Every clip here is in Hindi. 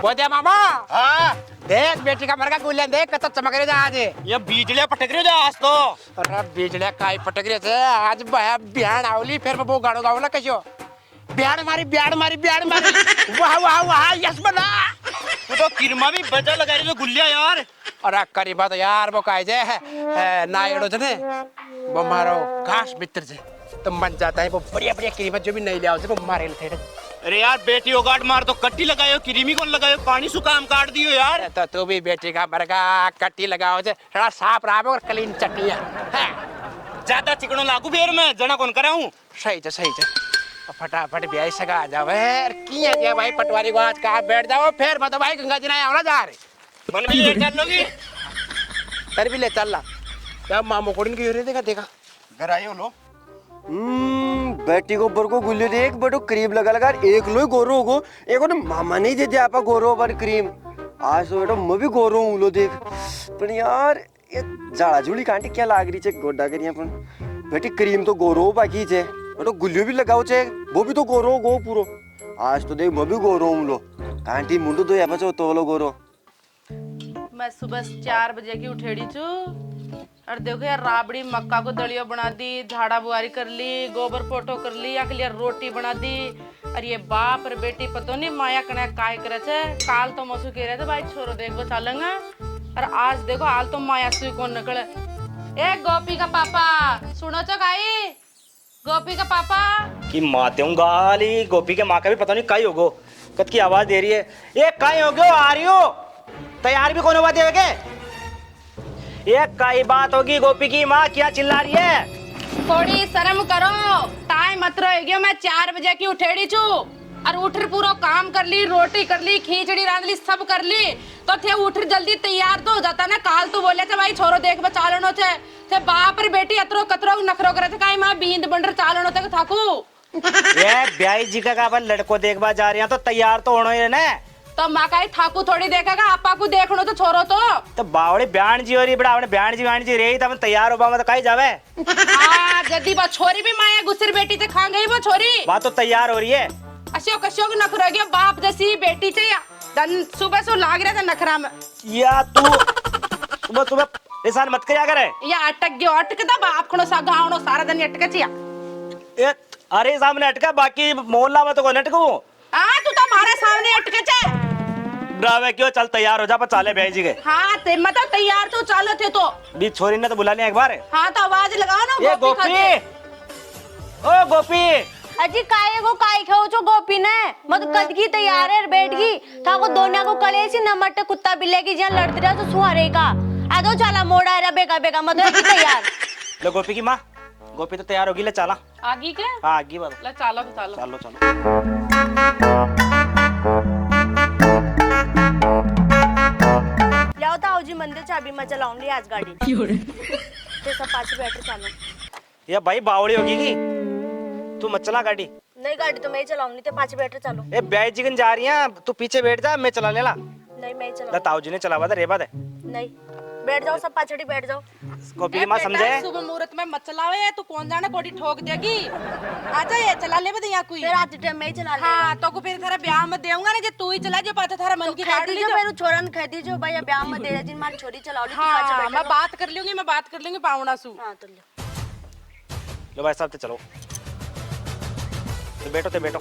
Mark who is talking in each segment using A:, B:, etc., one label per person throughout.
A: बोधे मामा
B: हाँ
A: देख बेटी का मरगा गुल्ले देख कत चमक रहे आज
B: ये बिजलिया पटक रहे हो आज तो।
A: अरे बिजलिया काय पटक रहे थे आज भया बिहान आवली फिर वो गाणो गावला कशो बिहान मारी वाह वाह वाह यस बना
B: वो तो किरमा भी बजा लगा रहे हो गुल्लिया यार।
A: अरे करीबा तो यार वो काय जे ना एड़ो जने वो मारो खास मित्र जे तो मन जाता है वो बढ़िया बढ़िया कीमत जो भी नहीं ले आओ वो मारे थे।
B: अरे यार बेटी हो गाड़ मार तो कट्टी लगायो किरीमी कौन लगायो पानी सुकाम काट दियो यार।
A: तो तू भी बेटी का मरगा कट्टी लगाओ जे थोड़ा साफ रहा और क्लीन चटनी है
B: ज्यादा चिकनो लागू बेर में जना कौन कराऊं।
A: सही है फटाफट ब्याह सगा आ जाओ यार किया गया भाई पटवारी को आज कहा बैठ जाओ फिर मतलब भाई गंगा जी ना आवना जा रहे
B: मन भी ले चल लोगी
A: तेरे भी ले चल ला क्या मामू कोडिन की रे देखा
B: घर आयो लो।
C: बेटी को ऊपर को गुल्ले देख बड़ो क्रीम लगा एक लो गोरो होगो एक और मामा नहीं दे आपा गोरो पर क्रीम आज तो बेटो मैं भी गोरो हूं लो देख पर यार ये जाड़ा जुड़ी कांटी क्या लाग रही छे गोडा करिया पण बेटी क्रीम तो गोरो बाकी छे बेटो गुल्लियो भी लगाओ छे वो भी तो गोरो गो पूरो आज तो देख मैं भी गोरो हूं लो कांटी मुंडो तो या बचो तो लो गोरो।
D: मैं सुबह 4 बजे की उठेड़ी छू और देखो यार राबड़ी मक्का को दलियो बना दी झाड़ा बुआरी कर ली गोबर पोटो कर ली या के लिए रोटी बना दी। और ये बाप और बेटी पतो नहीं माया कने काय करे छे काल तो मसू कह रहे थे भाई छोरो देखो चलेंगे और आज देखो हाल तो माया से कौन निकले। ए गोपी का पापा सुनो तो काई गोपी का पापा
B: कि माते हूँ गाली गोपी के माँ का भी पता नहीं काई होगो कद की आवाज दे रही है ये काई हो गयो आ रही हो तैयार भी कौन हुआ देगे ये काई बात होगी गोपी की माँ क्या चिल्ला रही है।
D: थोड़ी शर्म करो टाइम मत रहो मैं 4 बजे की उठेड़ी छू और उठ पूरा काम कर ली रोटी कर ली खींचड़ी रांध ली सब कर ली तो थे उठ जल्दी तैयार तो हो जाता ना काल तो बोले थे भाई छोरो देख बा चालनो थे बाप रे बेटी अतरो कतरो नखरो करे थे काई मां बींद बंडर चालनो थे थाकू
B: ये ब्याई जी का अपन लड़को देखवा जा रहे हैं तो तैयार तो होना ही है ना
D: तो माँ का ठाकू थोड़ी देखेगा आपा को देखनो तो छोरो तो
B: बावड़ी ब्याण जी हो रही बड़ा अपने ब्याण जी रही तब तैयार हो तो कहीं जावे।
D: हां जदी बा छोरी भी माया गुस्से बेटी ते खा गई वो छोरी
B: बात तो तैयार हो रही है
D: अशोक अशोक नखरो गया बाप जैसी बेटी चाहिए दन सुबह से लाग रहा था नखरा में
B: या तू सुबह इंसान मत क्या करे
D: या अटक गयो अटकदा बाप खनो सा गावनो सारा दिन अटके छिया
B: ए अरे सामने अटका बाकी मोहल्ला में तो कौन अटकू
D: आ तू तो हमारे सामने अटके छे
B: ड्रावे क्यों चल तैयार हो जा पर चाले भेज जी के।
D: हां ते मतलब तैयार तो चालो थे तो
B: बीच छोरी ने तो बुला लिया एक बार।
D: हां तो आवाज लगाओ ना
B: ये गोपी ओ गोपी
E: अजी काय को काय खाओ छो गोपी ने मत कद की तैयार है बैठ गई था को दोनिया को कले सी नमट कुत्ता बिल्ले की जहां लड़ते रहा तो सुहारे का आ दो चला मोड़ा रे बेगा बेगा मत की तैयार
B: ले गोपी की मां गोपी तो तैयार होगी ले चला
D: आगी के
B: हां आगी बात
D: ले चलो चलो
E: जाओ ताऊ जी मंदिर चाबी मैं चलाऊंगी आज गाड़ी तो सब पास बैठ चलो
B: ये भाई बावड़ी होगी की तू मत चला गाड़ी
E: नहीं गाड़ी तो मैं ही चलाऊंगी तो पास बैठ चलो
B: ए ब्याई जी जा रही है तू पीछे बैठ जा मैं चला लेला
E: नहीं मैं ही
B: ले
E: चलाऊंगी
B: ताऊ जी ने चलावा रे बात है
E: नहीं बैठ जाओ सब पाछड़ी बैठ जाओ
B: गोपी की मां समझे
D: सुबह मुहूर्त में मत चलावे तू कौन जाने कोडी ठोक देगी आजा ये चला ले बदिया कोई
E: फिर आज टाइम मैं ही चला ले
D: हां तो को फिर थारा ब्याह में देऊंगा ना जे तू ही चला जो पाता थारा मन की गाड़ी
E: जो फिर छोरन कह दीजो भाई ब्याह में दे जिन मार छोरी चलाओ ली तू पाछे
D: हां
E: बैठ
D: मैं बात कर लूंगी पावना सु
E: हां तो ले
B: लो भाई साहब चलो तो बैठो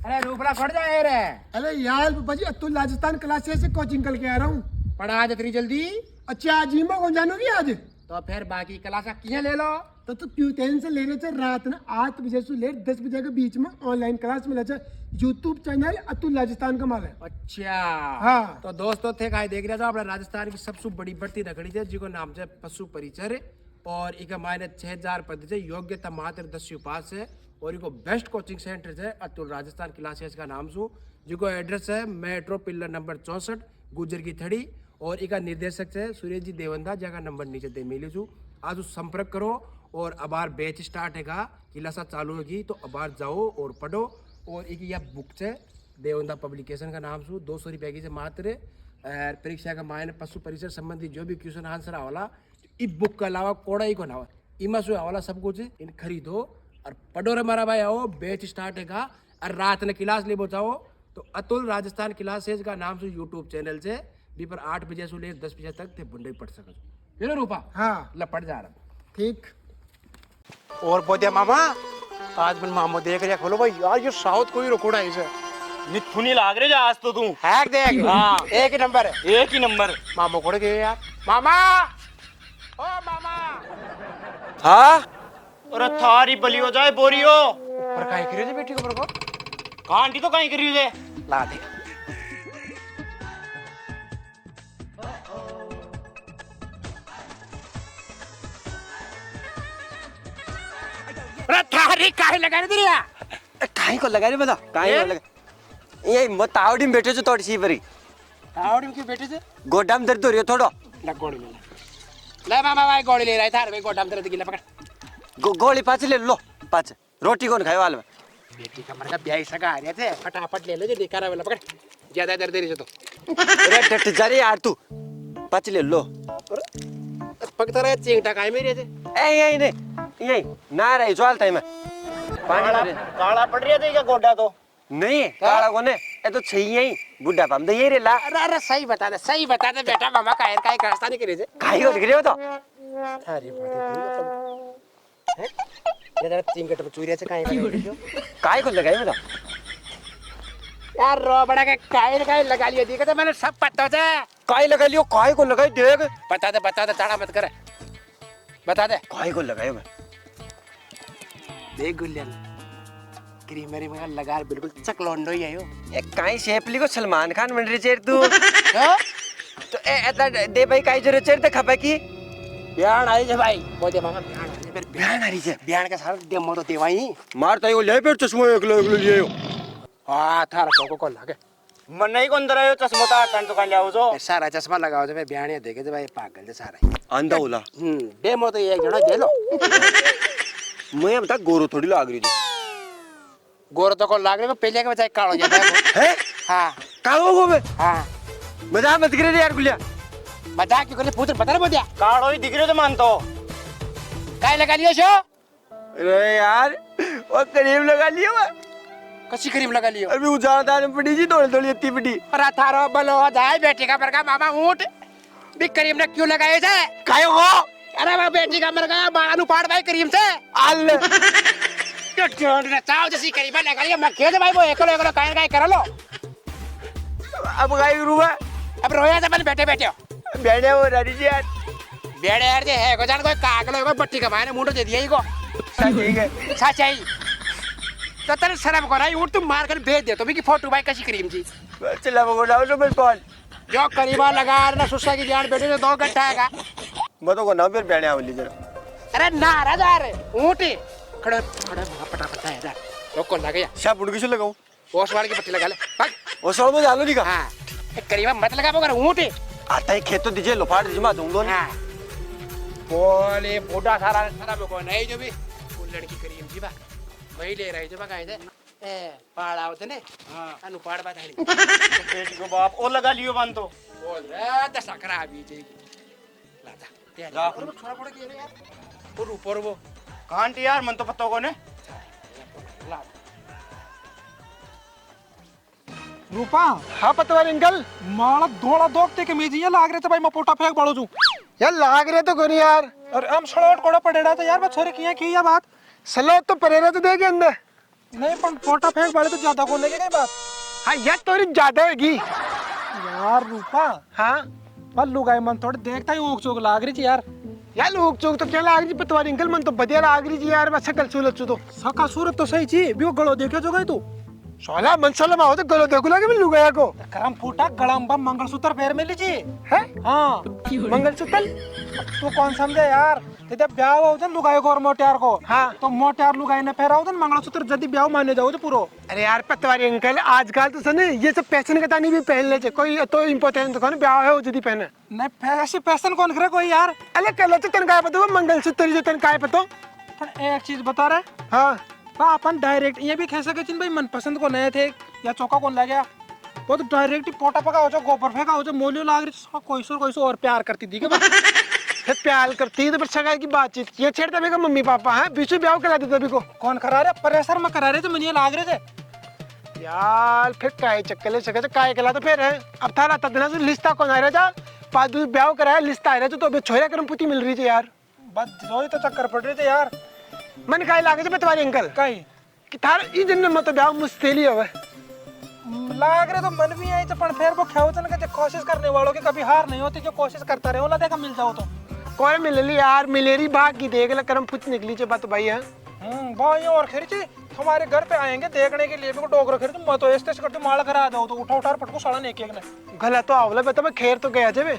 A: अरे रूपड़ा फट जाए रे
F: अरे यार बाजी अतुल राजस्थान क्लासेस से कोचिंग करके आ रहा हूँ।
A: पढ़ा आज इतनी जल्दी
F: अच्छा आज ही कौन जानोगी आज
A: तो फिर बाकी क्लास किया ले लो
F: तो तू टेंशन ले रहे थे रात ना 8 बजे से लेकर 10 बजे के बीच में ऑनलाइन क्लास मिला था यूट्यूब चैनल अतुल राजस्थान का माल है।
A: अच्छा
F: हाँ
A: तो दोस्तों थे काय देख रहे थे अपने राजस्थान की सबसे बड़ी भर्ती रखड़ी है जिको नाम है पशु परिचर और इका मायने 6000 पद है योग्यता मात्र 10वीं पास है और इको बेस्ट कोचिंग सेंटर है अतुल राजस्थान क्लासेस का नाम सु जिको एड्रेस है मेट्रो पिल्लर नंबर 64 गुजर की थड़ी और इका निर्देशक है सुरेश जी देवंदा जगह नंबर नीचे दे मिले छू आज उस संपर्क करो और अबार बैच स्टार्ट हैगा क्लासा चालू होगी तो अबार जाओ और पढ़ो और एक यह बुक है देवंदा पब्लिकेशन का नाम सु 200 रुपये की से मात्र और परीक्षा का मायने पशु परिचर संबंधी जो भी क्वेश्चन आंसर आवला ई बुक के अलावा कोड़ा ही को ना इमा सो आवला सब कुछ इन खरीदो और पढ़ो रे मारा भाई आओ बैच स्टार्ट है और रात ने क्लास ले जाओ तो अतुल राजस्थान क्लासेज का नाम से यूट्यूब चैनल से भी पर 8 बजे से ले 10 बजे तक थे बुंडे पढ़ सको ये ना रूपा
F: हाँ
A: लपट जा रहा
F: ठीक।
A: और बोधे मामा आज मन मामो देख रहा खोलो भाई यार ये साउथ को ही रोकोड़ा है इसे
B: निथुनी लाग रहे जा आज तो तू
A: हैक देख
B: हाँ।
A: एक ही नंबर है
B: एक ही नंबर
A: मामो कोड़ गए यार मामा ओ मामा
C: हाँ
B: और थारी बली हो जाए बोरियो
A: पर काहे करे थे बेटी को पर को
B: कहाँ आंटी तो कहीं कर रही है
A: ला दे अरे थारी काहे लगा रे दिया
C: काहे को लगा रे बता काहे को लगा ये मत आवड़ी में बैठे जो तोड़ी सी परी
A: आवड़ी में क्यों बैठे थे
C: गोडाम दर्द हो रही है थोड़ा
A: ना गोली ले मामा भाई गोली ले रहा है थार भाई गोडाम दर्द गिला पकड़
C: गोली पाँच ले लो पाँच रोटी कौन खाए वाला
A: बेटी का मरका ब्याह सगा आ रहे थे फटाफट ले लो जो दिखा रहा वाला पकड़ ज्यादा दर्द दे रही तो
C: अरे डट जा रे यार तू पाँच ले लो
A: पकता रहे चिंगटा काहे मेरे थे
C: ए यही नहीं यही ना रही चल टाइम है पानी भरे
B: काला पड़ रही है क्या गोड्डा तो
C: नहीं काला कोने ए तो सही है बुढ़ा पाम दे ये रे ला
A: अरे अरे सही बता दे बेटा मामा काहे काहे रास्ता नहीं करे थे
C: काहे को दिख रहे हो तो
A: अरे बात ये जरा चिंगट चूरिया से
C: काहे को लगाई बता
A: यार रो बड़ा के काहे लगा लिया देखा तो मैंने सब पता था
C: काहे लगा लियो काहे को लगाई देख
A: बता दे ताड़ा मत कर बता दे
C: काहे को लगाई मैं
A: देख गुलियन क्रीमरी में लगा बिल्कुल चक लौंडो ही आयो
C: ए काहे शेपली को सलमान खान बन रही चेर तू तो ए एता दे भाई काहे जरे चेर देखा पा की
A: बियान आई जे भाई बोले मामा बियान आई जे फिर
C: बयान आ रही है
A: बियान का सारा डेमो तो देवाई
C: मारता ही वो ले पेट चश्मा एक लिए हो
A: हां थारा को लागे
B: मन नहीं कौन दरायो चश्मा ता कान तो कान ले आओ जो
A: सारा चश्मा लगाओ जे बियान देखे जे भाई पागल जे सारा
C: अंधा होला
A: डेमो तो एक जना दे लो
C: मैं बता गोरो थोड़ी लाग रही थी
A: गोर तो को लाग रहे पहले के बचाए कालो जाता है
C: है
A: हां
C: कालो को बे
A: हां
C: मजा मत करे यार गुलिया
A: मजाक क्यों करे पुत्र बता रे बोदिया
B: काड़ो ही दिख रहे तो मान तो
A: काय लगा लियो शो
C: अरे यार वो करीब लगा लिया मैं
A: कसी क्रीम लगा लियो
C: अभी उजाड़ दाने पड़ी जी थोड़ी थोड़ी इतनी पड़ी
A: अरे थारो बलो जाए बेटी का मरका मामा ऊंट भी क्रीम ने क्यों लगाए थे
C: काहे हो
A: अरे मैं बेटी का मरका बाणू पाड़ भाई क्रीम से
C: आल
A: तो जोड़ ना चाव जैसी क्रीम लगा लियो मैं खेद भाई वो एकलो एकलो काय काय कर लो
C: अब गाय रुवा
A: अब रोया से मैंने बैठे बैठे
C: बैठे हो रानी जी यार
A: बेड़े यार जे है को जान कोई कागलो को बट्टी का मायने मुंडो दे दिया ही को
C: ठीक है
A: सच है तो तेरे शर्म को नहीं उठ तुम मार कर भेज दे तो भी की फोटो भाई कसी क्रीम जी
C: चला वो डालो तो बस कॉल
A: जो करीबा लगा ना सुस्सा की जान बैठे तो 2 घंटा आएगा
C: मतो को ना फिर बैठे आवली जरा
A: अरे नाराज आ रे ऊँटी खड़े खड़े फटाफट है यार तो कौन लगा
C: शाप उड़ के लगाऊं
A: ओस वाले की पट्टी लगा ले भाग
C: वो सौ में डालो नहीं का
A: हाँ एक करीबा मत लगा मगर ऊँटी
C: आता है खेत तो दीजिए लोफाड़ दीजिए मैं दूंगा
A: हाँ बोले बूढ़ा सारा सारा को नहीं जो भी वो लड़की करीम जी बा वही ले रही जो बा कहीं से ए पहाड़ होते ने हाँ अनु पहाड़ बात है
B: बेटी को बाप और लगा लियो मान तो
A: बोल रहा दशा करा भी जी लाता
B: जा।
A: छोड़ा पड़ गया यार और ऊपर वो
B: कहाँ आंटी यार मन तो पता होगा ने
A: ला
G: रूपा हाँ पतवार अंकल माला धोला दोगते के मेजी लाग रहे थे भाई मैं पोटा फेंक बड़ो छू
F: यार लाग रहे तो करी यार
G: और हम सड़ोट कोड़ा पड़ेड़ा तो यार मैं छोरे किया की ये बात
F: सलोट तो परेरा तो देखे अंदर
G: नहीं पर पोटा फेंक बड़े तो ज्यादा को लेके बात
F: हाँ यार थोड़ी ज्यादा होगी
G: यार रूपा
F: हाँ
G: पर लुगाई मन थोड़ी देखता ही ऊक चूक लाग रही थी यार
F: लोग चौक तो क्या लाग रही पतवार अंकल मन तो बढ़िया लाग रही थी यार बस सकल सूरत तो
G: सका सूरत तो सही थी भी वो गलो देखे जो गई तू
F: सोला मन सोला माहो तो गलो देखो लगे मिल गया को
G: करम फूटा गलम बम मंगलसूत्र पैर में लीजिए
F: है
G: हाँ
F: मंगलसूत्र
G: तू कौन समझे यार ते ब्याह हो जन लुगाई को और मोटियार को
F: हाँ
G: तो मोटियार लुगाई ने फेरा हो जन मंगलसूत्र जदी ब्याह माने जाओ तो पूरो
F: अरे यार पतवारी अंकल आजकल तो सने ये सब पैसन का तानी भी पहन ले कोई तो इम्पोर्टेंट तो ब्याह है जदी पहने
G: नहीं ऐसी पैसन कौन करे कोई यार
F: अरे कल तो तन काय पतो मंगलसूत्र जो तन काय पतो
G: पर एक चीज बता रहे
F: हाँ
G: अपन डायरेक्ट ये भी कह सके चिन भाई मन पसंद को नए थे या चौका कौन लग गया वो तो डायरेक्ट ही पोटा पका हो जाओ गोबर फेंका हो जाओ मोलियो लाग रही कोई सो और प्यार करती थी क्या
F: फिर प्यार करती है तो फिर सगाई की बातचीत ये छेड़ता भी का मम्मी पापा है बीचू ब्याह करा देता भी को
G: कौन करा रहे प्रेशर में करा रहे थे मुझे लाग रहे थे
F: यार फिर काय चक्कले सके तो काय कला तो फिर है अब थारा तदना से लिस्ता कौन आ रहा था पादू ब्याह कराया लिस्ट आ रहा था तो अबे छोरा करम पुती मिल रही थी यार
G: बस रोई तो चक्कर पड़ रहे थे यार
F: मन काय लागे थे तुम्हारे अंकल
G: कहीं
F: कि थार ई दिन मत ब्याह मुश्किल है
G: लाग रहे तो मन भी आई तो पर फिर वो खेवचन के कोशिश करने वालों की कभी हार नहीं होती जो कोशिश करता रहे देखा मिल जाओ तो
F: कौन मिल ली यार मिलेरी भाग की देख ले करम पुत निकली चे बात भाई है
G: भाई और खैर जी हमारे घर पे आएंगे देखने के लिए भी डोगरो खैर तुम तो ऐसे करते माल करा जाओ तो उठा उठा पटको साड़ा एक एक ने
F: गला तो आवला बता मैं खेर तो गया थे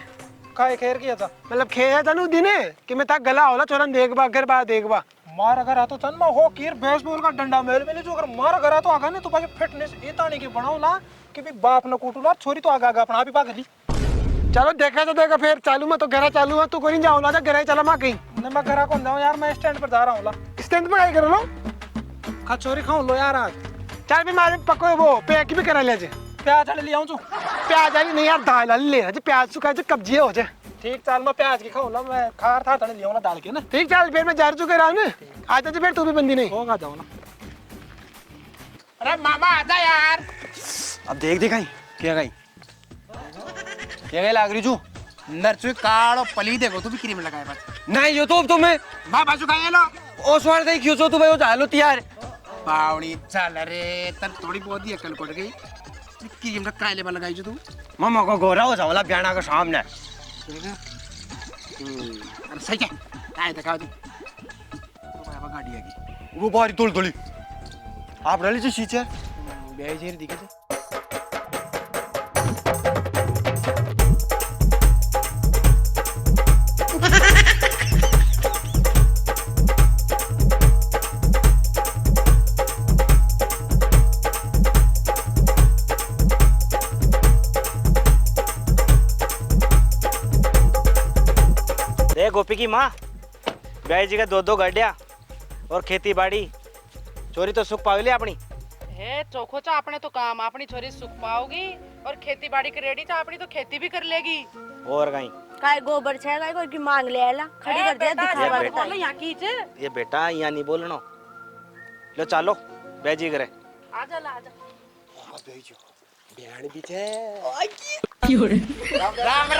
G: काय खैर किया था
F: मतलब खेया था नु दिने कि मैं था गला होला चोरन देखबा घर बा देखबा
G: मार अगर आ तो चन मैं हो कीर बेसबॉल का डंडा मेल में जो अगर मार अगर आ तो आगा ने तो बाकी फिटनेस ये ताने की बनाओ ना कि भी बाप न कूटूला छोरी तो आगा आगा अपना आप ही पागली
F: चलो देखा तो देखा फिर चालू मैं तो घर चालू है तू कोई नहीं जाऊंगा घर चला मैं कहीं
G: नहीं मैं घर कौन जाऊं यार मैं स्टैंड पर जा रहा हूं
F: स्टैंड पे काय कर लो
G: खा छोरी खाऊं लो यार आज
F: चल भी मारे पको वो पैक भी करा ले जे
G: प्याज वाले ले आऊं तू
F: प्याज वाली नहीं यार दाल वाली ले जे प्याज सुखा जे कब्जी हो जाए
G: ठीक चल मैं प्याज की खाऊं ला मैं खार था तने ले आऊं ना डाल के ना
F: ठीक चल फिर मैं जा चुके रहा ना आज तो फिर तू भी बंदी नहीं
G: होगा जाओ ना
A: अरे मामा आजा यार
C: अब देख दिखाई क्या गई लाग रही छू
A: नरचू कालो पली देखो तू भी क्रीम लगाए बस
C: नहीं यो तो अब तुम्हें
A: मां बाजू का ये लो
C: ओ स्वार दे क्यों तो भाई वो चालो तैयार
A: बावड़ी चल रे तर थोड़ी बहुत ही अकल पड़ गई क्रीम रख काले में लगाई जो तू
C: मामा को गोरा हो जावला ब्याना के सामने
A: अरे सही क्या काय दिखाओ तू तो बाबा गाड़ी आ गई
C: वो बारी तोड़ तोड़ी आप रली जो शीचे
A: बेजेर दिखे थे
B: गोपी की माँ गाय जी का दो गाड़िया और खेती बाड़ी चोरी तो सुख पावली अपनी
D: हे चोखो चा अपने तो काम अपनी छोरी सुख पाओगी और खेती बाड़ी की रेडी चा अपनी तो खेती भी कर लेगी
B: और कहीं
E: काय गोबर छे काय कोई की मांग ले आला खड़ी कर दिया दिखावा
B: बेटा,
E: बताई
D: यहाँ की चे
B: ये बेटा यहाँ नहीं बोलना लो चालो बैजी करे
D: आजा ला आजा
A: बिहान भी छे राम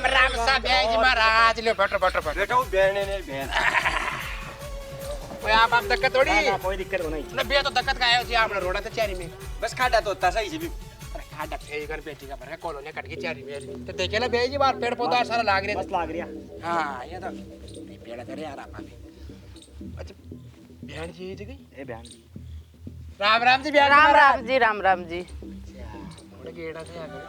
A: राम सा बेजी महाराज ले बैठो बैठो बैठो
C: बेटा वो बहने ने बहन
A: ओए आप दिक्कत थोड़ी
B: ना कोई दिक्कत नहीं
A: ना बे तो दिक्कत का है जी आपने रोड़ा तो चारी में
C: बस खाड़ा तो तसा ही भी
A: अरे खाड़ा फेकर बेटी का भरे कॉलोनी कट के चारी में तो देखे ना बेजी बार पेड़ पौधा सारा लाग रहे
B: बस लाग रहा
A: हां ये तो पेड़ करे यार आप भी अच्छा बिहान जी जी गई
B: ए बहन
A: राम जी बिहान
D: राम जी
A: थोड़े गेड़ा से आ गए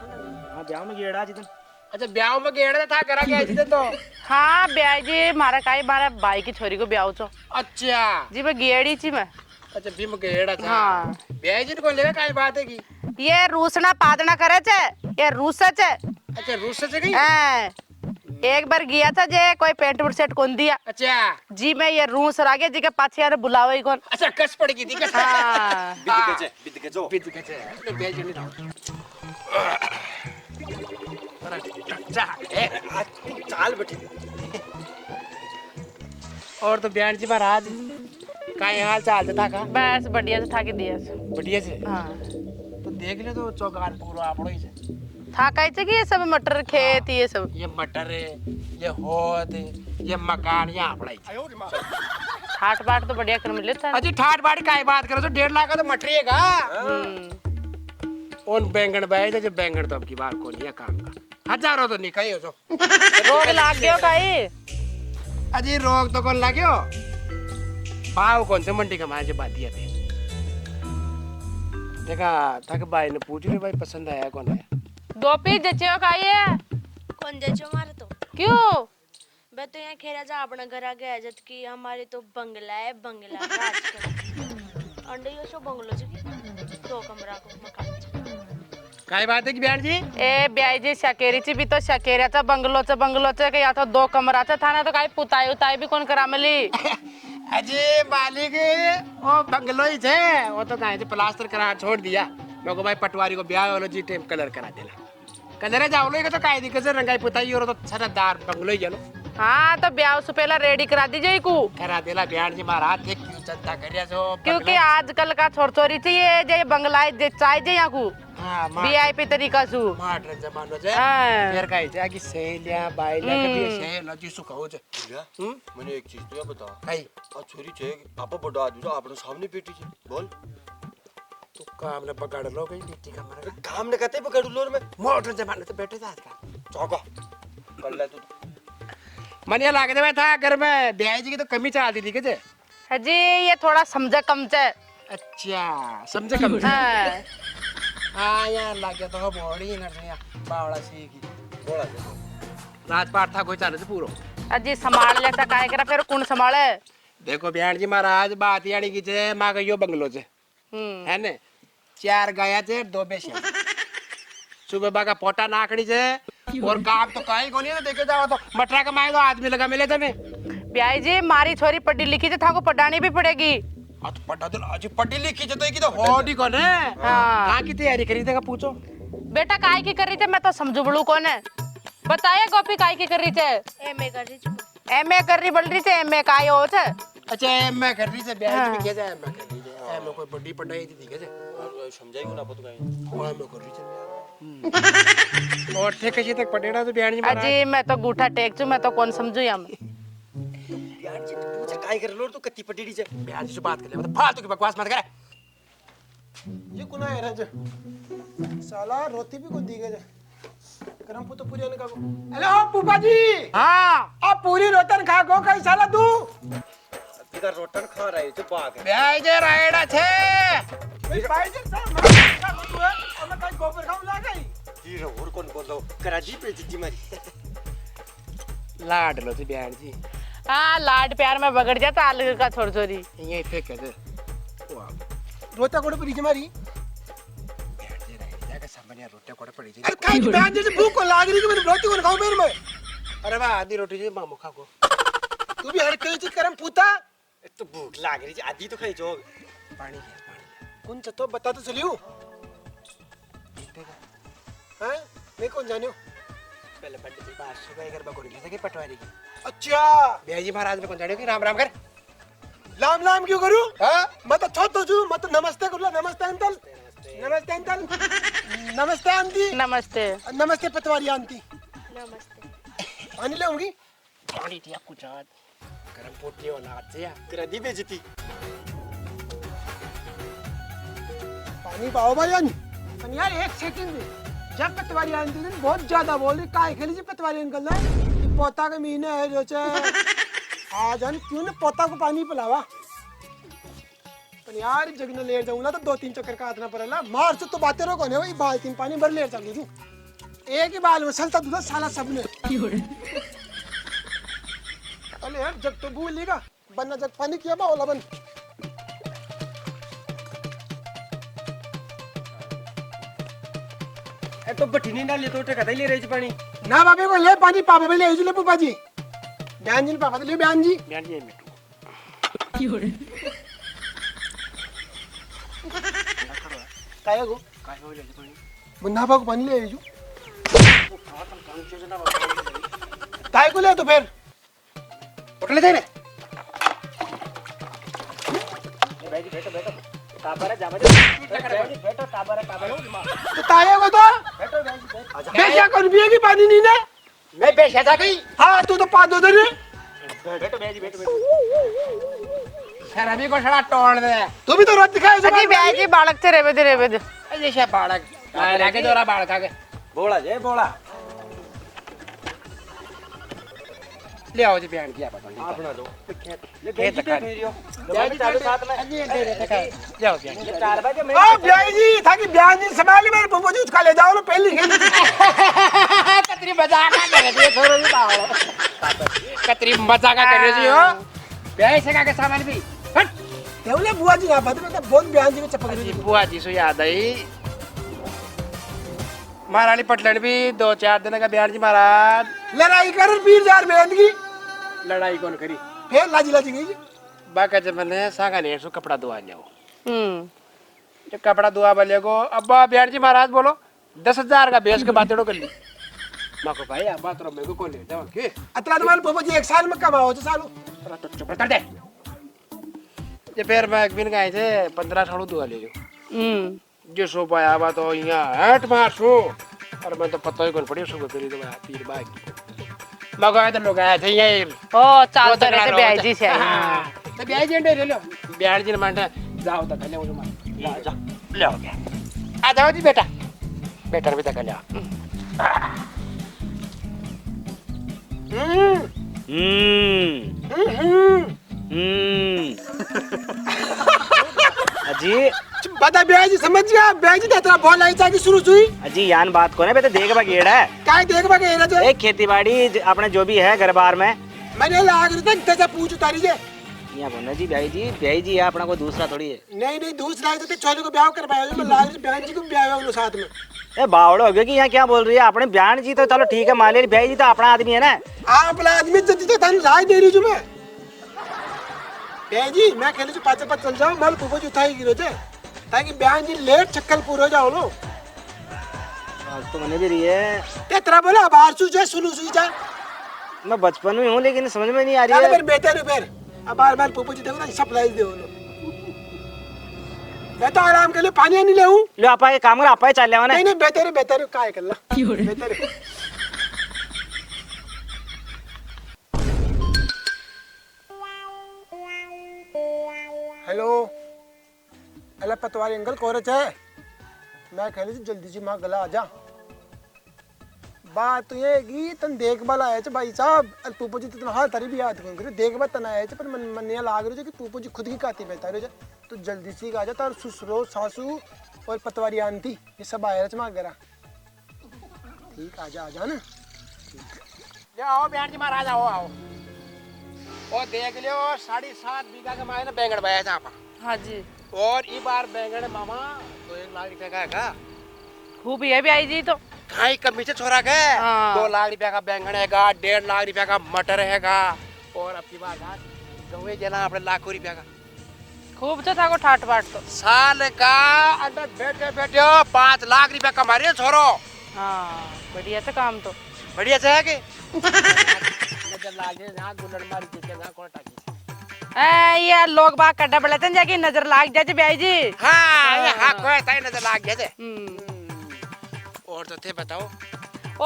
B: हां ब्याह में गेड़ा जितन
A: अच्छा ब्याह में गेड़ा था करा गया जी तो
D: हाँ ब्याह जी मारा काई मारा भाई की छोरी को ब्याह छो
A: अच्छा
D: जी मैं गेड़ी छी मैं
A: अच्छा भीम गेड़ा था
D: हाँ।
A: ब्याह जी को लेगा काई बात है की
D: ये रूसना पादना करे छे ये रूसा छे
A: अच्छा रूस से गई
D: एक बार गया था जे कोई पेंट सेट कौन दिया
A: अच्छा
D: जी मैं ये रूस रागे जी के पाछे यार बुलावे ही कौन
A: अच्छा कस पड़ गई थी कस
D: हाँ।
C: बिद के जो
A: बिद के तो ब्याह जी नहीं
C: चाल बैठी
A: और तो बयान जी महाराज का हाल चाल था का
D: बस बढ़िया से ठाके दिया
A: बढ़िया से
D: हाँ
A: तो देख ले तो चौगान पूरा आपड़ो ही से
D: था कैसे कि ये सब मटर खेत ये सब
A: ये मटर है ये होद ये मकान यहाँ आपड़ा ही
D: हाट बाट तो बढ़िया कर मिले था
A: अजी ठाट बाट काय बात करो तो 1.5 लाख का तो मटर है का उन बैंगन बाय जो बैंगन तो अब की बार को नहीं काम का हजारों तो निकल हो जो
D: रोग लाग गयो काई
A: अजी रोग तो कौन लाग्यो भाव कौन से मंडी का मारे बात दिया थे देखा थक भाई ने पूछ ले भाई पसंद आया कौन आया
D: दो पीस जचे काई है
E: कौन जचो मारे तो
D: क्यों
E: मैं तो यहाँ खेरा जा अपना घर आ गया जत की हमारे तो बंगला है बंगला राजकमल अंडे यो शो बंगलो जी 2 कमरा को मकान
A: काय बात है की बयान जी
D: ए ब्याई जी शकेरीची भी तो शकेऱ्याचा बंगलोचं या तो 2 कमराचं था ना तो काही पुताई उताई भी कोण करा मिली
A: अजी मालिक वो बंगलो ही थे वो तो कहीं से प्लास्टर करा छोड़ दिया मैं को भाई पटवारी को ब्याह वाला जी टेम कलर करा देला कलर जाओ लो तो काय दिक्कत है रंगाई पुताई और तो सरदार बंगलो ही चलो
D: हाँ तो ब्याह से पहला रेडी करा दीजिए इको
A: करा देला ब्याह जी महाराज थे क्यों चिंता करिया सो
D: क्योंकि आजकल का छोर छोरी चाहिए जे बंगला जे चाहिए यहाँ को
A: हां
D: वीआईपी तरीका सु
A: मॉडर्न जमानो जे
D: हाँ।
A: फिर काय जे कि सहेलिया बाइला कभी सहेल जी सु कहो जे
C: मैंने एक चीज तो बता
A: भाई
C: आ छोरी छे आपा बड़ा आदमी तो आपने सामने बेटी छे बोल
A: तू काम ने पकड़ लो गई बेटी का मर
C: काम ने कहते पकड़ लो मैं
A: मॉडर्न जमाने से बैठे था आजकल
C: चौका कर ले तू
A: मन ये लागे मैं था घर में ब्याह जी की तो कमी चाहती थी के
D: जी ये थोड़ा समझे कम से
A: अच्छा समझे कम
D: हाँ।
A: हाँ यार लागे तो बॉडी नरसिया बावड़ा सी की
C: बोला
A: राजपाट था कोई चाले से पूरो
D: अजी संभाल लेता काहे करा फिर कौन संभाले
A: देखो बहन जी महाराज बात यानी की छे मां गयो बंगलो छे है ने 4 गाया छे 2 बेसी सुबह बागा पोटा नाकड़ी छे और काम तो काई कोनी है देखे जाओ तो मटरा का मांगो आदमी लगा मिले तने
D: ब्याई जी मारी छोरी पढ़ी लिखी थी था को पढ़ानी भी पड़ेगी
A: हां तो पढ़ा दो आज पढ़ी लिखी छे तो की तो होडी कोने
D: हाँ।
A: हां की तैयारी करी देगा पूछो
D: बेटा काय की कर रही थे मैं तो समझू बड़ू कौन है बताइए गोपी काय की कर रही थे
E: एमए कर रही
D: एमए कर रही बोल रही थे एमए काय हो थे
A: अच्छा मैं कर रही छे ब्याह जी के जाए मैं कर रही छे मैं कोई बड़ी पढ़ाई थी ठीक है
C: समझाई ना पतो कहीं
A: और मैं कर रही छे और थे कशी तक पढ़ेड़ा तो ब्याह जी महाराज
D: अजी मैं तो गूठा टेक चू मैं तो कौन समझू या मैं
C: यार जी तू पूछे काय कर लो तो कत्ती पटेड़ी छे
A: ब्याह जी से बात कर ले मतलब फालतू की बकवास मत करे
F: ये कुना है राज साला रोटी भी को दी गए करम पुतो पूरी ने का हेलो पुपा जी
A: हां
F: अब पूरी रोटन खा गो कई साला तू
C: इधर रोटन खा रहे थे बाग
A: ब्याह जी रायड़ा छे
F: भाई जी सर मैं कई गोबर खाऊ ला गई
C: जी और कौन बोल दो कराची पे जीती मारी
A: लाड लो थी ब्याह जी
D: हाँ लाड प्यार में बगड़ जाता अलग का छोर छोरी
A: यही फेंक दे वाह
F: रोता कोड़े पर मारी
A: ब्याह जी रायड़ा का सामान्य रोटी कोड़े पड़ी थी
F: अरे खाई की बहन जी भूख को लाग रही कि मैंने रोटी को खाऊं मेरे में
A: अरे वाह आधी रोटी जी मामू खा को
F: तू भी हर कई चीज करम पूता
C: तो भूख लाग रही आधी तो खाई जो
A: पानी
F: कौन तो बता तो चलियो हैं मैं कौन जानियो
A: पहले पंडित जी बात सुबह घर बकोरी ले सके पटवारी की
F: अच्छा
A: ब्याह जी महाराज ने कौन जानियो कि राम राम कर
F: लाम लाम क्यों करूं हां मैं तो छोटो छु मैं तो नमस्ते करूला नमस्ते अंकल नमस्ते अंकल नमस्ते आंटी
D: नमस्ते
F: नमस्ते पटवारी आंटी
E: नमस्ते
F: पानी लाऊंगी
A: पानी थी आपको जात गरम पोटी और नाच से
C: करादी बेजती
F: पानी पाओ भाई यानी पर यार एक सेकंड जब पटवारी आंटी ने बहुत ज्यादा बोल रही काय खेली जी पटवारी अंकल ने कि पोता के महीने है जो चे आज हम क्यों ने पोता को पानी पिलावा पर यार जग ने लेट जाऊंगा तो 2-3 चक्कर का आतना पड़ेगा मार से तो बातें रोको ने वही बाल्टी पानी भर लेट चल जू एक ही बाल में चलता दूध साला सबने अरे यार जग तो भूल लेगा बनना जग पानी किया बावला बन
C: ए तो बठी नहीं डाल ले तो कथा ले रही पानी
F: ना बाबे को ले पानी पापा भी ले ले पापा जी बयान जी ने पापा तो ले बयान जी
A: ब्याह जी मिट्टू
F: काया गो
A: काय हो ले पानी
F: मुन्ना बाबा को पानी ले आइयो काय को ले तो फिर
A: उठ ले दे रे
B: भाई जी बैठो बैठो काबरा जा बैठो काबरा
F: तो ताया को तो बेचा कर पिएगी पानी नहीं ने
A: मैं बेचा था गई
F: हाँ तू तो पा दो दे
B: बैठो भाई जी बैठो
A: शराबी को सड़ा तोड़ दे
F: तू भी तो रोटी खाए
D: अजी ब्याई जी बालक से रेवे दे
A: अरे शे बालक लागे दोरा बालक आगे
C: बोला जे बोला
A: ले आओ जी बयान किया बता
C: अपना दो
A: ये बेच कर
C: चालू साथ में
A: ले आओ बयान
B: 4 बजे मैं
F: ओ ब्याई जी था कि ब्याई जी संभाल मेरे पप्पू जी उसका ले जाओ लो पहली खेल
A: कतरी मजाक कर रही है थोड़ी बावड़ कतरी मजाक कर रही हो ब्याह से का सामान भी हट
F: तेवले बुआ जी ना बात में तो बहुत ब्याई जी में चपक
A: जी
F: रही
A: बुआ जी सो याद आई महारानी पटलन भी 2-4 दिन का बयान जी महाराज
F: लड़ाई कर पीर जार बेंद की
A: लड़ाई कौन करी
F: फिर लाजी लाजी गई जी
A: बाका जब मैंने सांगा ने सो कपड़ा धोआ जाओ ये कपड़ा दुआ वाले को अब्बा बिहार जी महाराज बोलो 10,000 का बेच के बातें कर ली माँ को भाई अब्बा तो मेरे को ले जाओ के
F: अतला तुम्हारे पोपो जी 1 साल में कमाओ तो सालो
A: थोड़ा तो चुप कर दे ये फिर मैं एक दिन गए थे 15 सालों दुआ ले जो जो सो पाया बा तो यहाँ 8 मार सो और मैं तो पता ही कौन पड़ी सुबह करी तो मैं तीर बाग मैं गया तो लोग आए थे ये
D: ओ चाल तो रहते ब्याह जी से
A: तो ब्याह जी ले लो ब्याह जी ने मांटा जाओ तो खले मुझे मार जा ले आओ आ जाओ जी बेटा बेटा भी तक ले आओ
B: अजी
F: बता ब्याह जी समझ गया ब्याह जी तेरा बोल आई था कि शुरू हुई
B: अजी यान बात को ना बेटे देख बा गेड़ा है
F: काय देख बा के रजे
B: एक खेती बाड़ी अपने जो भी है घर बार में
F: मैंने लाग रही था तेजा पूछ उतारी जे
B: यहाँ बोलना जी ब्याई जी है अपना कोई दूसरा थोड़ी है
F: नहीं दूसरा तो छोले को ब्याह करवाया मैं लाग रही बहन जी को ब्याह हुआ साथ में
B: ए बावड़ो हो गया कि यहाँ क्या बोल रही है अपने बयान जी तो चलो ठीक है मान ले ब्याई जी तो अपना आदमी है ना
F: आप अपना आदमी जल्दी तो थाने राय दे रही हूँ मैं ब्याह जी मैं खेले जो पाँच चल जाऊँ माल पोपो जी उठाई गिरो जे ताकि बहन जी लेट चक्कर पूरा जाओ लो
B: आज तो मैंने भी रही है
F: तेरा बोला अब आरसू जे सुनू सुई जा
B: मैं बचपन में हूँ लेकिन समझ में नहीं आ रही
F: चल
B: है
F: फिर बेहतर फिर अब बार बार पोपो जी देखो ना सप्लाई दे लो मैं तो आराम के लिए पानी नहीं ले हूँ
B: लो आपा ये काम कर आपा ही चल जाओ ना
F: नहीं बेहतर काय कर ला बेहतर हेलो अल्लाह पतवारी अंकल कोरच है मैं कह रही जल्दी से माँ गला आ जा बात तो ये है कि तन देखभाल आया चे भाई साहब अल पूपो जी तो हाल तारी भी याद कौन करे देखभाल तना आया चे पर मन ये लाग रही है कि पूपो जी खुद ही काती बैठा रहे तो जल्दी से आ जा तार ससुरो सासू और पतवारी आंटी ये सब आया चे माँ गरा ठीक आ जा ना
A: आओ बिहार जी महाराज आओ आओ और देख लियो 7.5 बीघा के मायने बैंगन बया था आपा
D: हाँ जी
A: और ई बार बैंगन मामा 2 लाख रुपए का है
D: खूब है ब्याह जी तो
A: खाई कमी से छोरा के
D: हाँ।
A: 2 लाख रुपया का बैंगन हैगा 1.5 लाख रुपया का मटर हैगा और अब की बात गवे जना अपने लाखों रुपया का
D: खूब तो था को ठाट बाट तो
A: साल का अंदर बैठे 5 लाख रुपया कमा रहे छोरो
D: हाँ बढ़िया से काम तो
A: बढ़िया से है के नजर लागे ना गुलड़ मारी के ना कोण टाकी
D: ये लोग बाग कड्डा बड़े जाके नजर लाग जाए ब्याह जी
A: हां ये हां कोई ताई नजर लाग गए थे और तो थे बताओ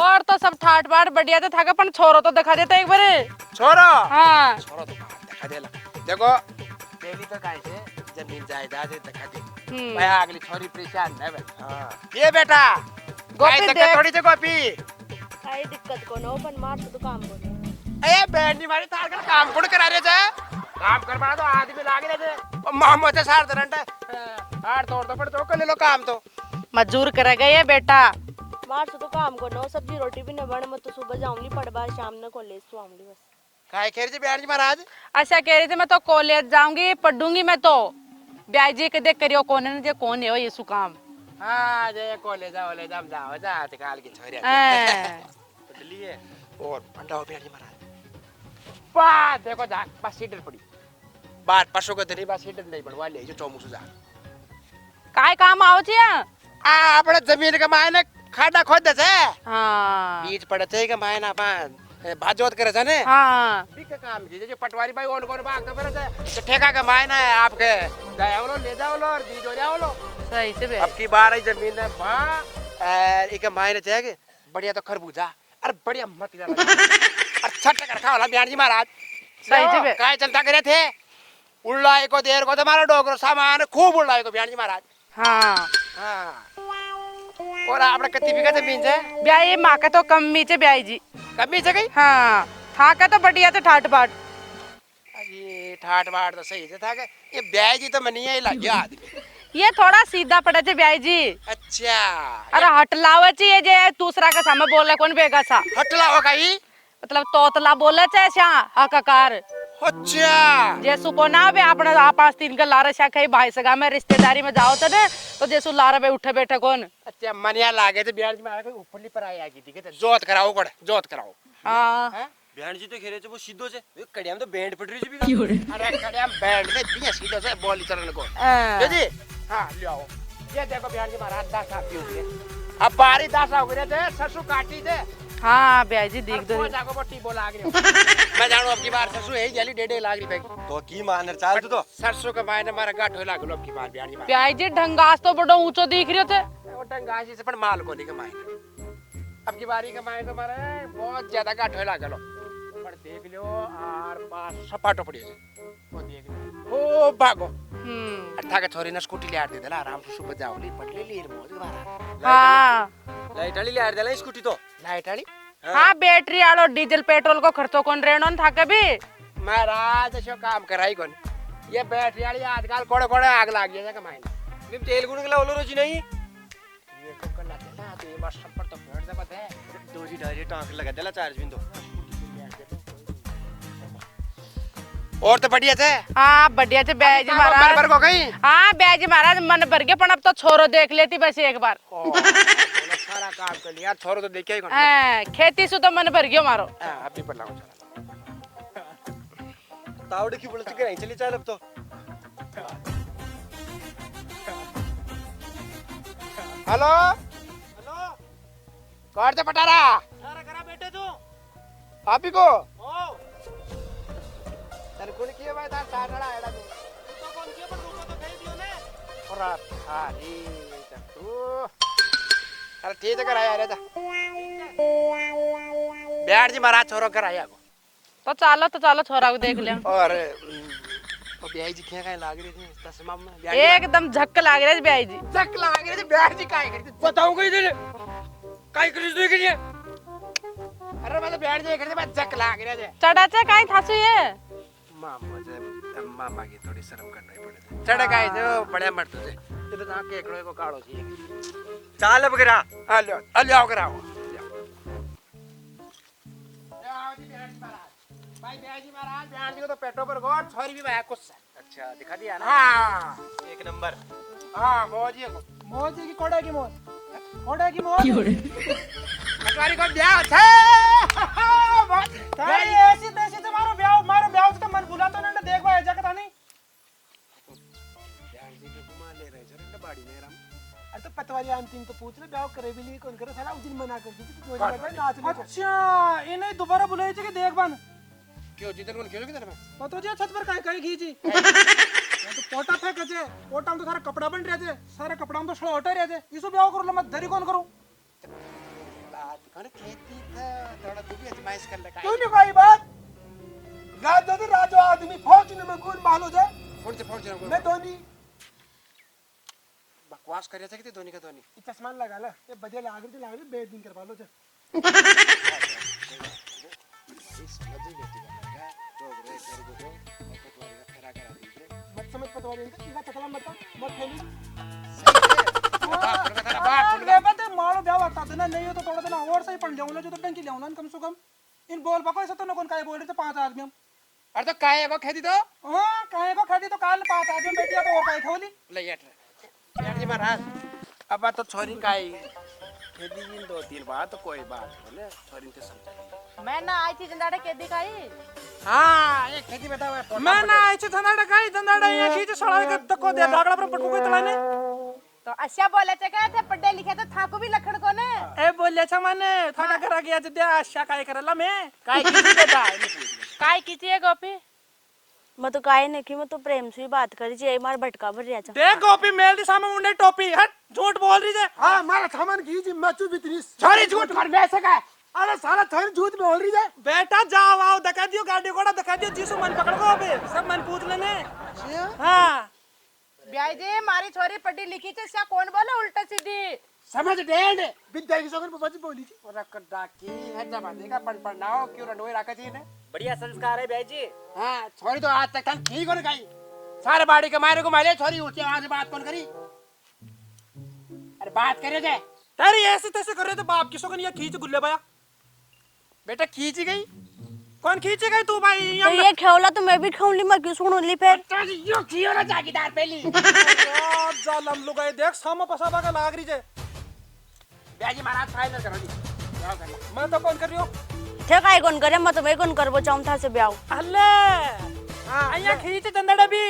D: और तो सब ठाट बाट बढ़िया तो था पण छोरो तो दिखा देता एक बार
A: छोरो
D: हाँ
A: छोरो तो दिखा देला देखो पहली तो काय से जमीन जायदाद दिखा दे मैं अगली छोरी परेशान है भाई हां ये बेटा
D: गोपी देख
A: थोड़ी से गोपी
E: काई दिक्कत को नो पण मार तो काम को
A: ए बैंडी मारी तार कर काम कोण करा रे जे काम करवाना तो आदमी लागे रे जे मोहम्मद सार दरंट हार तोड़ तो पड़ तो कर ले लो काम तो
D: मजदूर करेगा ये बेटा
E: मार तो काम को नो सब्जी रोटी भी न बन मैं तो सुबह जाऊंगी पढ़वा शाम न कॉलेज तो आऊंगी बस
A: काय कह रही थी बिहार जी महाराज
D: अच्छा कह रही थी मैं तो कॉलेज जाऊंगी पढ़ूंगी मैं तो ब्याह जी के देख करियो कौन है जे कौन है ये सु काम
A: हां जे कॉलेज हम जाओ जा काल की छोरी लिए और पंडा बिहार जी महाराज बात देखो जा बस सीटर पड़ी बात परसों के दिन बस सीटर नहीं बनवा ले जो चौमुस जा
D: काय काम आओ छी
A: आ अपने जमीन के मायने खाड़ा खोद दे
D: हाँ
A: बीज पड़े थे के मायना अपन बाजोत करे जाने
D: हाँ
A: ठीक है काम जी जो पटवारी भाई ओन कोन भाग तो फिर तो ठेका का मायना है आपके जाओ लो ले जाओ लो और बीज हो जाओ लो
D: सही से बे
A: अब की बार जमीन है बा एक मायने चाहिए बढ़िया तो खरबूजा अरे बढ़िया मत अच्छा टकर खा वाला बिहार जी महाराज
D: सही से बे
A: काय चलता करे थे उल्लाए को देर को तुम्हारा डोगरो सामान खूब उल्लाए को बिहार जी महाराज
D: हाँ
A: हाँ और आपने कितनी बीघा जमीन है
D: ब्याह ये माँ का तो कम मीचे ब्याह जी
A: कमी से गई
D: हाँ था का तो बढ़िया तो ठाट बाट
A: अरे ठाट बाट तो सही से था के ये ब्याह जी तो मनी ही लग गया आदमी
D: ये थोड़ा सीधा पड़े थे ब्याह जी
A: अच्छा
D: अरे हटलावे चाहिए जे दूसरा का सामने बोले कौन बेगा सा
A: हटला होगा ही
D: मतलब तोतला बोले चाहे श्या हकाकार
A: अच्छा
D: जैसु को ना बे अपने आपास तीन का लारा शा कहीं भाई सगा में रिश्तेदारी में जाओ तो ने तो जैसु लारा पे उठे बैठे कौन
A: अच्छा मनिया लागे थे बिहार जी में आके ऊपरली पर आई आगी ठीक है जोत कराओ कोड जोत कराओ
D: हाँ
C: बहन जी तो खेरे वो सीधो से कड़िया में तो बैंड पड़ रही थी
A: अरे कड़िया बैंड में बिया सीधो से बोली चलन को
D: हाँ।
A: जी हां ले आओ ये देखो बिहार जी महाराज दासा पी हो गए अब बारी दासा हो गए थे ससु काटी थे
D: हाँ ब्याह जी देख दो
A: जाको बट्टी बोला आ गई मैं जानू अब की बार ससु है जली 1.5 लाख रुपए की
C: तो की मानर चाल तू तो
A: सरसों के मायने मारा गाठ होला गुलाब की बार बिहार जी महाराज
D: ब्याह जी ढंगास तो बड़ो ऊंचो दिख रहे थे
A: वो टंगाजी से पण माल को नहीं कमाए अब की बारी कमाए तो मारे बहुत ज्यादा गाठ होला गलो पर देख लियो आर पास सपाटो पड़ी है वो देख लियो ओ भागो अट्ठा के छोरी ने स्कूटी ले आ दे देला आराम से सुबह जाओ ली पटले ली मोज बारा
D: हाँ
C: लाइट वाली ले आ देला स्कूटी तो
A: लाइट वाली
D: हाँ बैटरी आलो डीजल पेट्रोल को खर्चो कौन रेणो था कभी
A: महाराज शो काम कराई कौन ये बैटरी वाली आजकल कोड़े कोड़े आग लाग गया कमाई
C: निम तेल गुण गला ओलो रोजी नहीं
A: ये तो कल चला तो ये बस पर तो पेड़ से पता है
C: दो जी डायरेक्ट आंख लगा देला चार्ज बिंदु
A: और तो बढ़िया थे
D: हाँ बढ़िया थे ब्याह जी महाराज
A: भर को गई
D: हाँ ब्याह जी महाराज मन भर गया पण अब तो छोरो देख लेती बस एक बार
A: सारा काम कर लिया छोरो तो देखे ही कौन
D: हाँ, खेती से तो मन भर गयो मारो
A: अभी पढ़ाऊं चला
C: तावड़े की बोलती कहीं चली चाल अब तो
A: हेलो हेलो कौन से पटारा
G: सारा करा बेटे तू
A: आप ही को
G: ओ
A: तेरे को किए भाई था टाटा आया था
G: तो कौन के पर दूसरा तो कह दियो ने
A: और हारी तू अरे ठीक है कराया रे था बिहार जी महाराज छोरो कराया को
D: तो चालो छोरा को देख लिया
A: और वो बिहार जी क्या कहीं लाग रही थी तस्मा में
D: एकदम झक्क लाग रहा है ब्याह जी
A: झक लाग रही थी बिहार जी काहे करी थी बताऊं कहीं दे काहे करी तू करी अरे मैं तो बिहार जी करी थी मैं झक लाग रही थी
D: चढ़ाचे काई थासु ये
A: मामा की थोड़ी शर्म करनी पड़े चढ़े काहे जो बड़े मर तुझे ये तो जाके एकड़े को काढ़ो चाहिए
C: चाल अब करा
A: अल्यो कराओ भाई बिहाजी महाराज बिहाजी को तो पेटो पर गोट छोरी भी भाया कुछ
C: अच्छा दिखा दिया ना
A: हाँ
C: एक नंबर
A: हाँ मौजी को
G: मौज की कोड़े की मौज
A: अटवारी को ब्याह थे
G: तारी ऐसी तैसी तो मारो ब्याह उसका मन भूला तो ना देख भाई जगत नहीं
A: बिहाजी को घुमा ले रहे जरा बाड़ी में राम
F: अरे तो पतवारी अंतिम तो पूछ ले ब्याह करे भी नहीं कौन करे साला उस दिन मना कर दी थी तो नाच ले
G: अच्छा इन्हें दोबारा बुलाई थी कि देख बन
A: क्यों जिधर कौन खेलो किधर में
G: पतो जी छत पर कहीं खींची तो पोटा फेंक छे पोटा में तो सारा कपड़ा बन रहे थे सारे कपड़ा में तो शॉर्ट रहे थे इसो ब्याह करो मत धरी कौन करूं
A: बात कर खेती था थोड़ा तू भी आजमाइश कर ले
F: क्यों नहीं कोई बात रात दो राजो आदमी फौज में कौन मालूम है
A: कौन से फौज
F: मैं धोनी
A: बकवास कर रहे थे कि धोनी का धोनी
F: चश्मा लगा ले ये बढ़िया लाग रही बेड दिन करवा लो जे
A: समझ ही लेती है तो रे कर दो पटवारी का फेरा करा दीजिए
F: मत समझ पतवारी इनका चकला मत फैली
G: ले बते मारो ब्याह होता था ना नहीं हो तो थोड़ा दिन और सही पड़ जाऊंगा जो तो टंकी ले कम से कम इन बोल बको ऐसा तो न कौन काहे बोल रहे थे 5 आदमी हम
A: अरे तो काहे को खेती तो
G: हां काहे को खादी तो काल 5 आदमी बैठिया तो और काहे खोली
A: ले हट बिहार जी महाराज अब तो छोरी काहे खेती इन 2-3 बार तो कोई बात बोले छोरी से समझा
D: मैं ना आई थी जंदाड़े के दिखाई
A: हाँ ये खेती बताओ है
G: मैं ना आई छे धंदाड़ा काई धंदाड़ा ये खींच सड़ा के तको दे डागड़ा पर पटको कोई तलाने
D: तो अच्छा बोले थे क्या थे पढ़े लिखे तो थाको भी लखड़ को ने
G: ए बोले छ माने थाका करा गया जे आशा काई करला मैं काई की बेटा
D: काय कीची है गोपी
E: मैं तो काहे नहीं की मैं तो प्रेम से ही बात करी जे मार भटका भर रिया
G: देख गोपी मेल दी सामने मुंडे टोपी हट झूठ बोल रही है
F: हां मारा सामान की जी मैं तू बितनी
A: छोरी झूठ कर वैसे का
F: अरे साला थोड़ी झूठ में बोल रही है
G: बेटा जाओ आओ दिखा दियो गाड़ी घोड़ा दिखा दियो जिसो मन पकड़ को अबे सब मन पूछ लेने हां
D: ब्याह जी मारी छोरी पढ़ी लिखी थे क्या कौन बोले उल्टा सीधी
A: समझ डेढ़
F: विद्या की सोगन पप्पा जी बोली थी
A: और कड्डा की है जमाने का पढ़नाओ क्यों रंडोई रखा चाहिए ने
B: बढ़िया संस्कार है भाई जी
A: हाँ छोरी तो आज तक ठीक हो गई सारे बाड़ी के मारे को मारे छोरी उसके वहां से बात कौन करी अरे बात करे जे
G: तेरी ऐसे तैसे कर रहे थे बाप की सोगन ये खींच गुल्ले भैया
A: बेटा खींची गई
G: कौन खींचे गई तू भाई
E: तो ये खेवला तो मैं भी खेवली मैं क्यों सुनली फिर
A: यो खियो ना जागीदार पहली
G: जालम लुगाई देख सामो पसाबा का लाग रही जे
A: ब्याजी महाराज फाइनल करो जी जाओ कर लो
G: मैं तो कौन कर रही हूं
E: थे काई कौन करे मैं तो मैं कौन करबो चाहूं था से ब्याह
G: अल्ले हां आया खींच दंदड़ा भी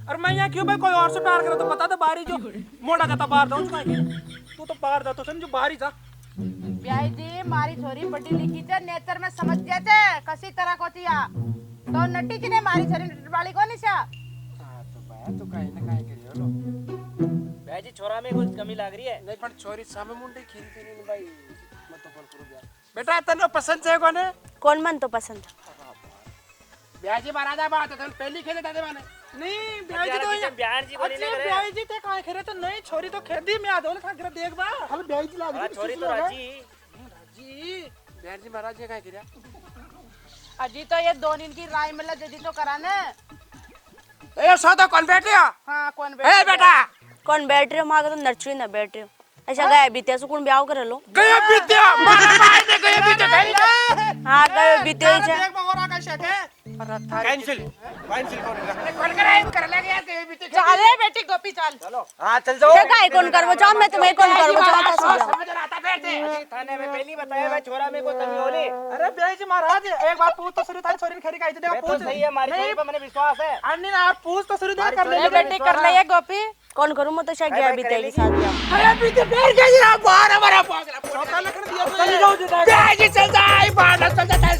G: और मैं यहाँ क्यों भाई कोई और से प्यार करा तो बता दे बाहरी जो मोड़ा का बाहर जाऊँ तू तो बाहर जा तो समझो बाहरी जा
D: ब्याई जी मारी छोरी पढ़ी लिखी छे नेचर में समझ जाते कसी तरह को थिया तो नटी जी ने मारी छोरी वाली को नहीं छा
A: तो काहे ना काहे करियो लो
B: भाई जी छोरा में कुछ कमी लग रही है
A: नहीं पण छोरी सामे मुंडे खीलती नहीं भाई मत तो फोन करो यार बेटा तने पसंद है कोने
E: कौन मन तो पसंद
A: ब्याजी महाराजा बात है पहली खेले दादे माने
G: नहीं ब्याह जी तो
B: ब्याह जी बोली
G: अच्छा ब्याह जी ते काहे करे तो नहीं छोरी तो खेती में आदोल खा कर देख बा
F: हल ब्याह जी लाग रही
B: छोरी तो राजी
A: जी ब्याजी महाराज जी काहे करिया
D: अजी तो ये दोनों की राय मिला दे दी तो कराने
A: ए सो तो कौन बैठे हो
D: हाँ कौन
A: ए बेटा
E: कौन बैठ रहे हो माँ तो नर्सरी ना बैठ रहे हो ऐसा गए बीते सो कौन ब्याह कर लो
A: गए बीते मारा मार दे गए बीते गई
E: हाँ गए बीते ही छे
G: देख बा और आका शके
A: कैंसिल कौन करे कर लगे यार गए बीते
D: चले बेटी गोपी चल
B: हाँ चल जाओ
E: ते काय कौन करबो चाह मैं तुम्हें कौन करबो चाह
A: समझ रहा था बैठे
B: थाने में पहली बताया भाई छोरा में कोई कमी होली
G: अरे ब्याह जी महाराज एक बार पूछ तो शुरू था छोरी ने खरी काई देखो
B: तो
G: पूछ
B: सही है हमारी छोरी पर मैंने विश्वास है
G: अन्नी ना आप पूछ तो शुरू कर ले
D: ए बेटी कर ले ये गोपी
E: कौन करूँ मैं तो शायद गया बीते की शादी
A: अरे बीते बैठ गई ना बाहर हमारा पागल
G: चौका लखन दिया
A: चल जाओ ब्याजी चल जाए बाहर चल जाता